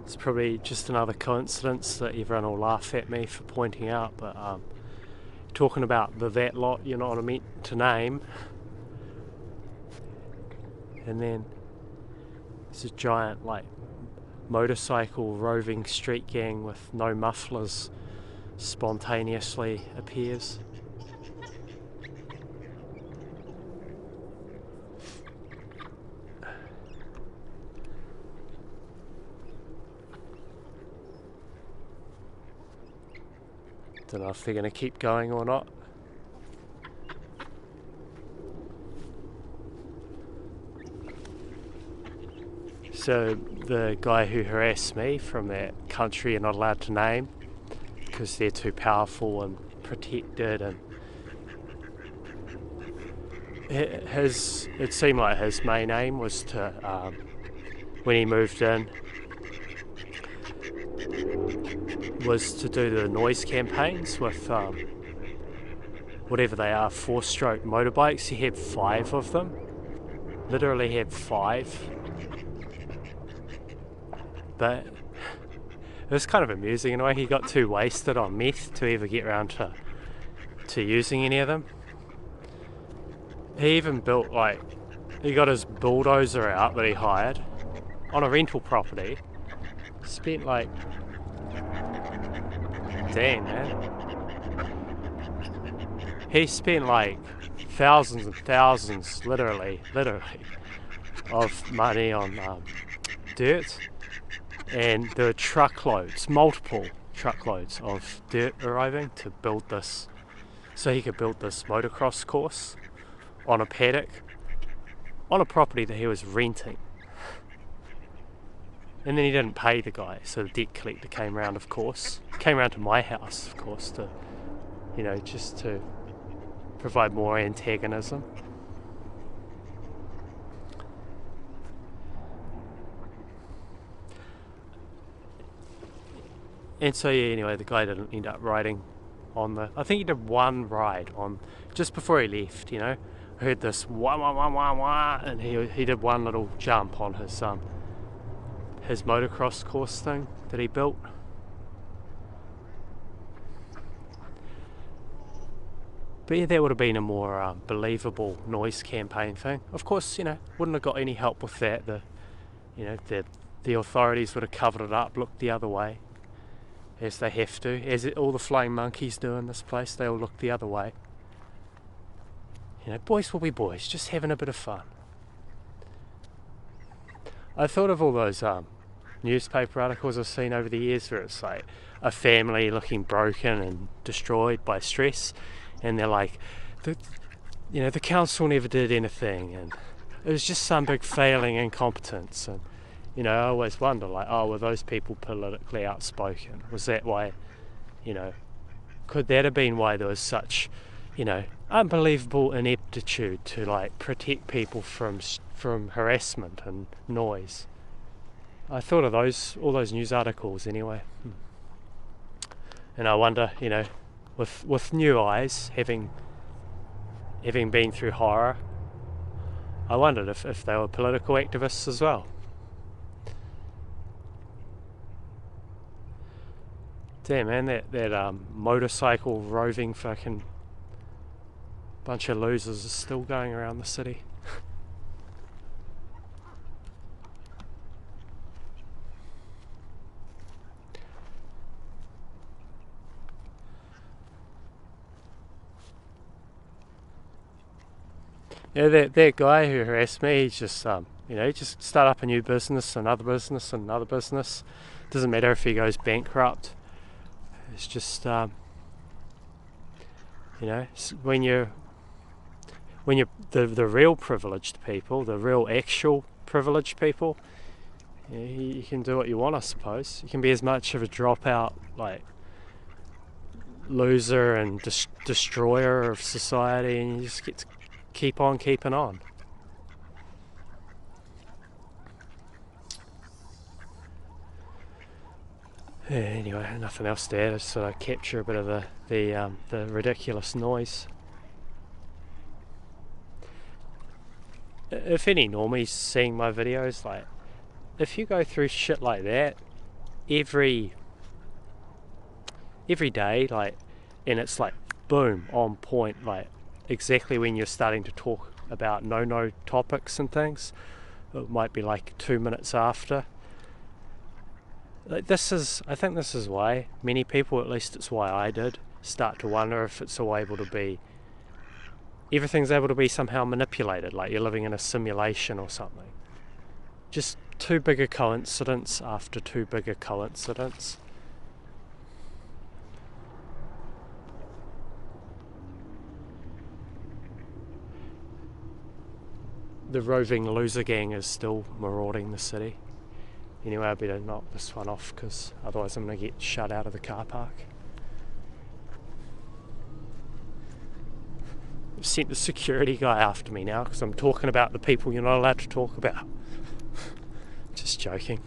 It's probably just another coincidence that everyone will laugh at me for pointing out, but talking about that lot you're not meant to name, and then there's a giant like motorcycle roving street gang with no mufflers spontaneously appears. Don't know if they're going to keep going or not. So the guy who harassed me from that country you're not allowed to name because they're too powerful and protected, and it seemed like his main aim was to, when he moved in, was to do the noise campaigns with whatever they are, 4-stroke motorbikes. He had 5 of them, literally had 5. But it was kind of amusing in a way. He got too wasted on meth to ever get around to using any of them. He even built, like, he got his bulldozer out that he hired on a rental property. Spent like, damn man, he spent like thousands and thousands, literally of money on dirt, and there were truckloads, multiple truckloads of dirt arriving to build this, so he could build this motocross course on a paddock on a property that he was renting. And then he didn't pay the guy, so the debt collector came round to my house, of course, to, just to provide more antagonism. And so yeah, anyway, the guy didn't end up riding on I think he did one ride on, just before he left, I heard this wah wah wah wah wah, and he did one little jump on his motocross course thing that he built. But yeah, that would have been a more believable noise campaign thing. Of course, wouldn't have got any help with that. The authorities would have covered it up, looked the other way, as they have to, as all the flying monkeys do in this place. They all look the other way. Boys will be boys, just having a bit of fun. I thought of all those newspaper articles I've seen over the years where it's like a family looking broken and destroyed by stress, and they're like, the council never did anything, and it was just some big failing incompetence. And I always wonder, like, were those people politically outspoken? Was that why, could that have been why there was such, unbelievable ineptitude to like protect people from harassment and noise? I thought of all those news articles anyway, and I wonder, with new eyes, having been through horror, I wondered if they were political activists as well. Damn man, that motorcycle roving fucking bunch of losers is still going around the city. Yeah, that guy who harassed me, he's just just start up a new business, another business, and another business. Doesn't matter if he goes bankrupt. It's just when you're the real privileged people, the real actual privileged people, you can do what you want, I suppose. You can be as much of a dropout, like loser and destroyer of society, and you just get to keep on keeping on. Anyway, nothing else there. Just sort of capture a bit of the ridiculous noise. If any normies seeing my videos, like, if you go through shit like that, every day, like, and it's like boom, on point, like exactly when you're starting to talk about no topics and things. It might be like 2 minutes after. Like, I think this is why many people, at least it's why I did, start to wonder if it's all able to be, everything's able to be somehow manipulated, like you're living in a simulation or something. Just too big a coincidence after too big a coincidence. The roving loser gang is still marauding the city. Anyway, I better knock this one off because otherwise I'm going to get shut out of the car park. I've sent the security guy after me now because I'm talking about the people you're not allowed to talk about. Just joking.